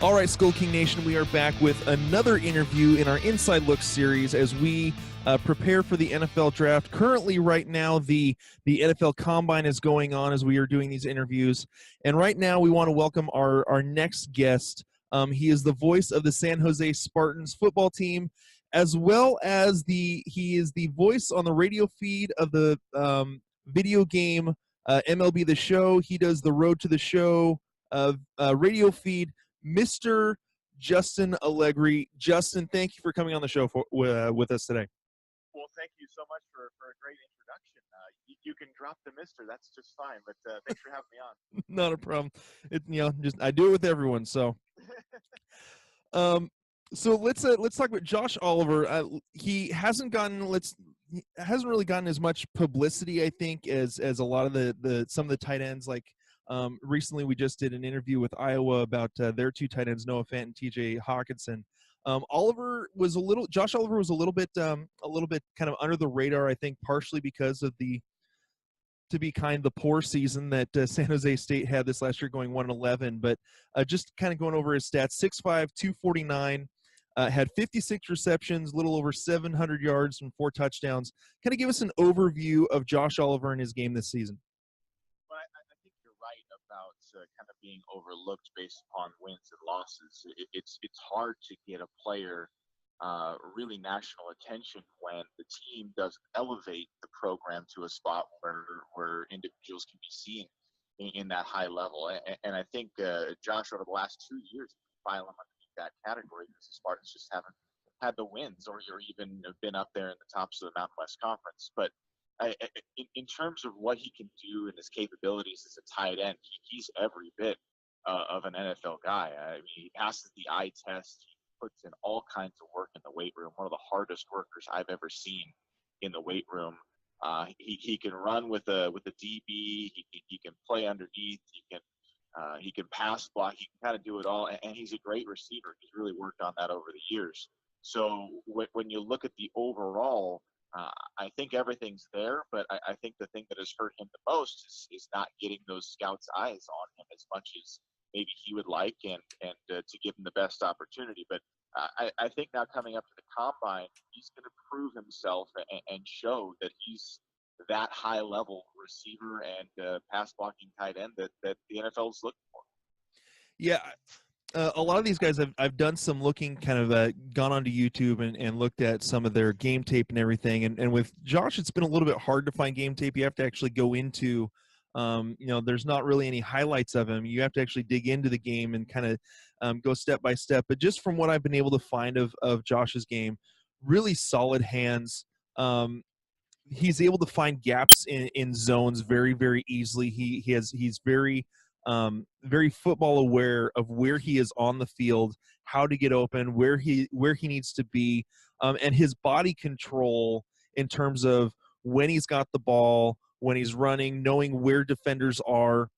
All right, SkullKing Nation, we are back with another interview in our Inside Look series as we prepare for the NFL draft. Currently, right now, the NFL Combine is going on as we are doing these interviews. And right now, we want to welcome our next guest. He is the voice of the San Jose Spartans football team, as well as he is the voice on the radio feed of the video game MLB The Show. He does the Road to the Show radio feed. Mr. Justin Allegri. Justin, thank you for coming on the show with us today. Well, thank you so much for a great introduction. You can drop the mister. That's just fine, but thanks for having me on. Not a problem. I do it with everyone, so. So let's talk about Josh Oliver. He hasn't really gotten as much publicity, I think, as a lot of some of the tight ends. Like recently, we just did an interview with Iowa about their two tight ends, Noah Fant and T.J. Hawkinson. Josh Oliver was a little bit kind of under the radar, I think, partially because of the poor season that San Jose State had this last year, going 1-11. But just kind of going over his stats: 6'5", 249. Had 56 receptions, a little over 700 yards and 4 touchdowns. Kind of give us an overview of Josh Oliver and his game this season. Well, I think you're right about kind of being overlooked based upon wins and losses. It's hard to get a player really national attention when the team doesn't elevate the program to a spot where individuals can be seen in that high level. And I think Josh, over the last 2 years, file him underneath that category because the Spartans just haven't had the wins or even been up there in the tops of the Mountain West Conference. But in terms of what he can do and his capabilities as a tight end, he's every bit of an NFL guy. I mean, he passes the eye test. He puts in all kinds of work in the weight room. One of the hardest workers I've ever seen in the weight room. He can run with a DB. He can play underneath. He can pass block. He can kind of do it all, and he's a great receiver. He's really worked on that over the years. So when you look at the overall, I think everything's there, but I think the thing that has hurt him the most is not getting those scouts' eyes on him as much as maybe he would like, and to give him the best opportunity. But I think now coming up to the Combine, he's going to prove himself and show that he's that high-level receiver and pass-blocking tight end that the NFL is looking for. Yeah, a lot of these guys, I've done some looking, kind of gone onto YouTube and looked at some of their game tape and everything. And with Josh, it's been a little bit hard to find game tape. You have to actually go into, there's not really any highlights of him. You have to actually dig into the game and kind of go step by step. But just from what I've been able to find of Josh's game, really solid hands. He's able to find gaps in zones very, very easily. He's very very football aware of where he is on the field, how to get open, where he needs to be, and his body control in terms of when he's got the ball, when he's running, knowing where defenders are.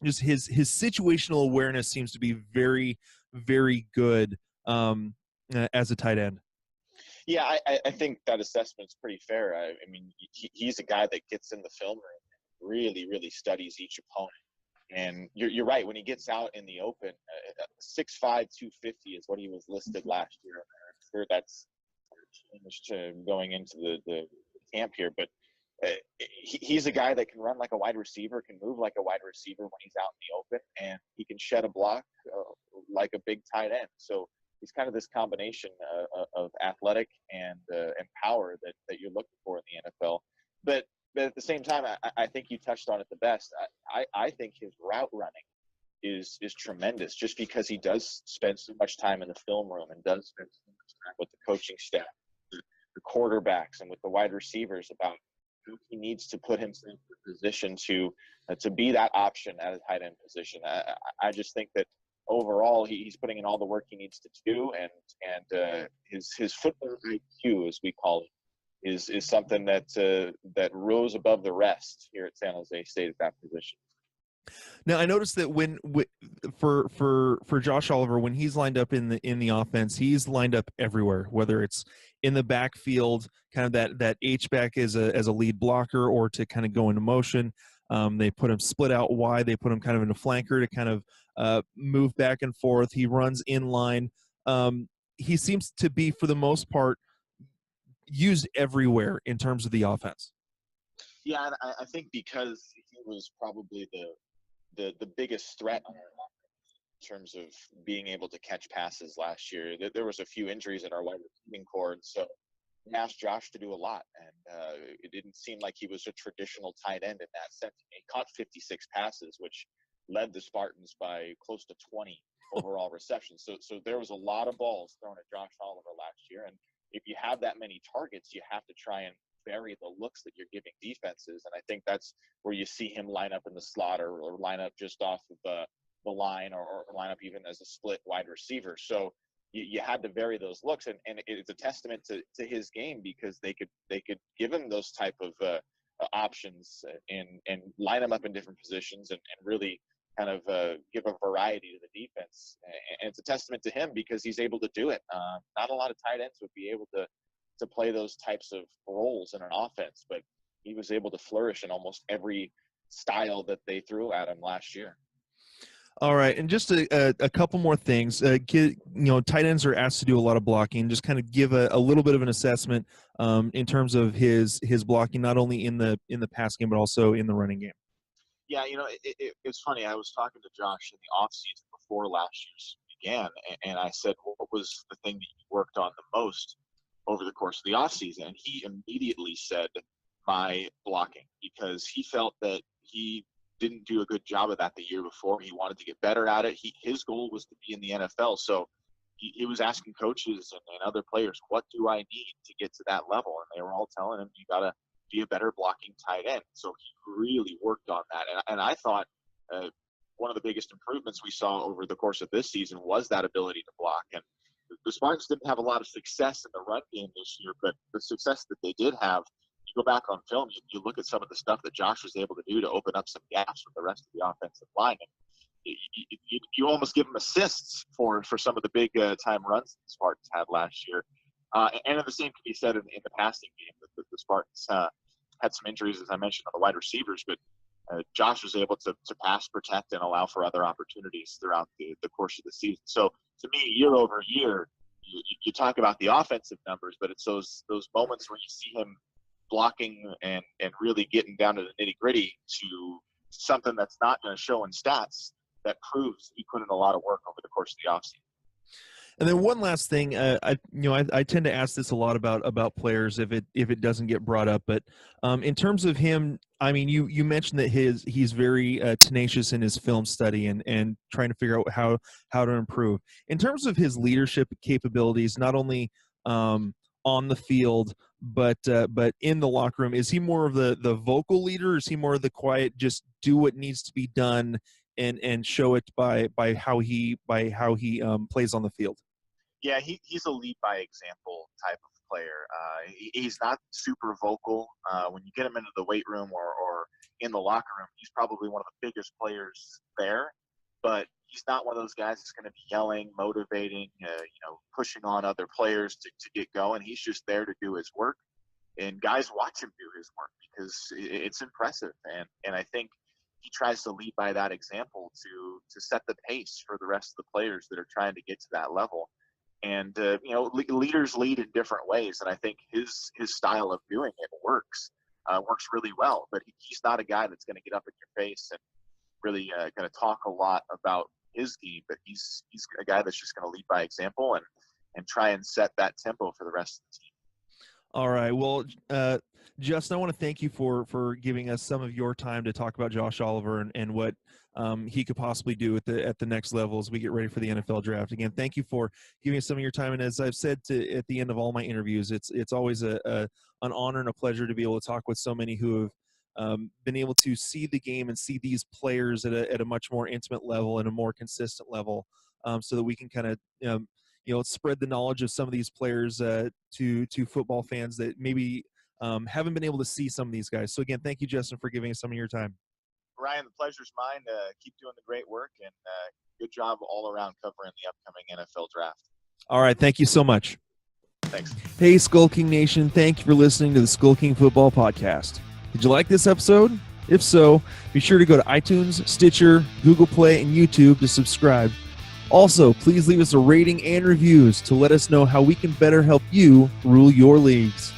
Just his situational awareness seems to be very, very good as a tight end. Yeah, I think that assessment's pretty fair. I mean, he's a guy that gets in the film room and really, really studies each opponent. And you're right. When he gets out in the open, 6'5", 250 is what he was listed last year. I'm sure that's changed going into the camp here. But he's a guy that can run like a wide receiver, can move like a wide receiver when he's out in the open, and he can shed a block like a big tight end. So he's kind of this combination of athletic and power that you're looking for in the NFL. But at the same time, I think you touched on it the best. I think his route running is tremendous, just because he does spend so much time in the film room and does spend so much time with the coaching staff, the quarterbacks, and with the wide receivers about who he needs to put himself in a position to be that option at a tight end position. I just think that overall he's putting in all the work he needs to do, and his football IQ, as we call it, is something that rose above the rest here at San Jose State at that position. Now, I noticed that for Josh Oliver, when he's lined up in the offense, he's lined up everywhere, whether it's in the backfield, kind of that H-back as a lead blocker, or to kind of go into motion. They put him split out wide. They put him kind of in a flanker to kind of move back and forth. He runs in line. He seems to be, for the most part, used everywhere in terms of the offense. Yeah, and I think because he was probably the biggest threat in terms of being able to catch passes last year. There was a few injuries in our wide receiving core, and so we asked Josh to do a lot, and it didn't seem like he was a traditional tight end in that sense. He caught 56 passes, which led the Spartans by close to 20 overall receptions. So there was a lot of balls thrown at Josh Oliver last year, and if you have that many targets, you have to try and vary the looks that you're giving defenses, and I think that's where you see him line up in the slot or line up just off of the line or line up even as a split wide receiver. So you had to vary those looks, and it's a testament to his game because they could give him those type of options and line him up in different positions and really kind of give a variety to the defense. And it's a testament to him because he's able to do it. Not a lot of tight ends would be able to play those types of roles in an offense, but he was able to flourish in almost every style that they threw at him last year. All right, and just a couple more things. Tight ends are asked to do a lot of blocking. Just kind of give a little bit of an assessment in terms of his blocking, not only in the pass game but also in the running game. Yeah, it's funny. I was talking to Josh in the offseason before last year's began, and I said, what was the thing that you worked on the most over the course of the offseason? And he immediately said, my blocking, because he felt that he didn't do a good job of that the year before. He wanted to get better at it. His goal was to be in the NFL. So he was asking coaches and other players, what do I need to get to that level? And they were all telling him, you got to be a better blocking tight end. So he really worked on that. And I thought one of the biggest improvements we saw over the course of this season was that ability to block. And the Spartans didn't have a lot of success in the run game this year, but the success that they did have, you go back on film, you look at some of the stuff that Josh was able to do to open up some gaps with the rest of the offensive line. And you almost give him assists for some of the big time runs the Spartans had last year. And the same can be said in the passing game. The Spartans had some injuries, as I mentioned, on the wide receivers, but Josh was able to pass, protect, and allow for other opportunities throughout the course of the season. So to me, year over year, you talk about the offensive numbers, but it's those moments where you see him blocking and really getting down to the nitty gritty to something that's not going to show in stats that proves he put in a lot of work over the course of the offseason. And then one last thing, I tend to ask this a lot about players if it doesn't get brought up, but in terms of him, I mean, you mentioned that he's very tenacious in his film study and trying to figure out how to improve. In terms of his leadership capabilities, not only on the field but in the locker room, is he more of the vocal leader, or is he more of the quiet, just do what needs to be done and show it by how he plays on the field? Yeah, he's a lead by example type of player. He's not super vocal. When you get him into the weight room or in the locker room, he's probably one of the biggest players there, but he's not one of those guys that's going to be yelling, motivating, pushing on other players to get going. He's just there to do his work, and guys watch him do his work because it's impressive. And I think he tries to lead by that example to set the pace for the rest of the players that are trying to get to that level. And leaders lead in different ways, and I think his style of doing it works really well. But he's not a guy that's going to get up in your face and really going to talk a lot about his game. But he's a guy that's just going to lead by example and try and set that tempo for the rest of the team. All right. Well, Justin, I want to thank you for giving us some of your time to talk about Josh Oliver and what he could possibly do at the next level as we get ready for the NFL draft. Again, thank you for giving us some of your time. And as I've said at the end of all my interviews, it's always an honor and a pleasure to be able to talk with so many who have been able to see the game and see these players at a much more intimate level and a more consistent level, so that we can kind of spread the knowledge of some of these players to football fans that maybe haven't been able to see some of these guys. So again, thank you, Justin, for giving us some of your time. Ryan, the pleasure's mine. Keep doing the great work, and good job all around covering the upcoming NFL draft. All right. Thank you so much. Thanks. Hey, SkullKing Nation. Thank you for listening to the SkullKing Football Podcast. Did you like this episode? If so, be sure to go to iTunes, Stitcher, Google Play, and YouTube to subscribe. Also, please leave us a rating and reviews to let us know how we can better help you rule your leagues.